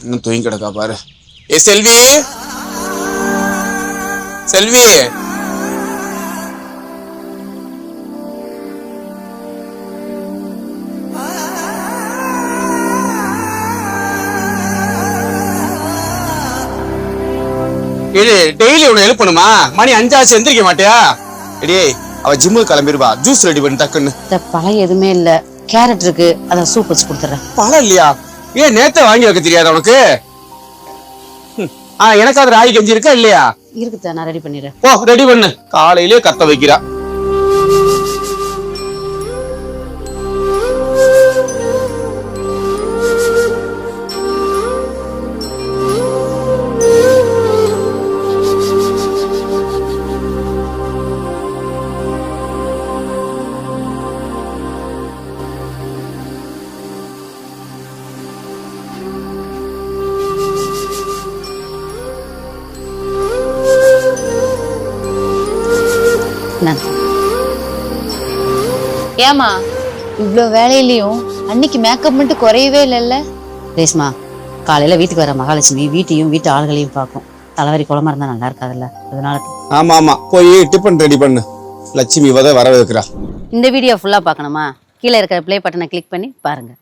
இன்னும் தூங்கி கிடக்கா பாரு. ஏ செல்வி, செல்வி, இது டெய்லி உன்னை எழுப்பணுமா? மணி 5 ஆச்சு, எந்திரிக்க மாட்டியா? எடியே, அவ ஜிம்முக்கு கிளம்பிடுவா. ஜூஸ் ரெடி பண்ணி டக்குன்னு. பழம் எதுவுமே இல்ல, கேரட் இருக்கு, அத சூப் வச்சு கொடுத்துறேன். பழம் இல்லையா? ஏன் நேத்த வாங்கி வைக்க தெரியாத உனக்கு? எனக்கு அது ராகி கஞ்சி இருக்கா இல்லையா? இருக்குதா, நான் ரெடி பண்ணிடுறேன். ஓ, ரெடி பண்ணு. காலையிலே கத்த வைக்கிறா. ஏமா இவ்ளோ வேலையிலயும் அன்னைக்கு மேக்கப் மட்டும் குறையவே இல்லைல்ல? ரேஷ்மா, காலையில வீட்டுக்கு வர மகாலட்சுமி வீட்டையும் வீட்டு ஆளுகளையும் பார்க்கும். தலைவரி குளமா இருந்தா நல்லா இருக்காதுல்ல, அதனால. ஆமா ஆமா, போய் டிபன் ரெடி பண்ணு. லட்சுமி வர வைக்கிறா. இந்த வீடியோ ஃபுல்லா பார்க்கணுமா? கீழே இருக்கிற ப்ளே பட்டனை கிளிக் பண்ணி பாருங்க.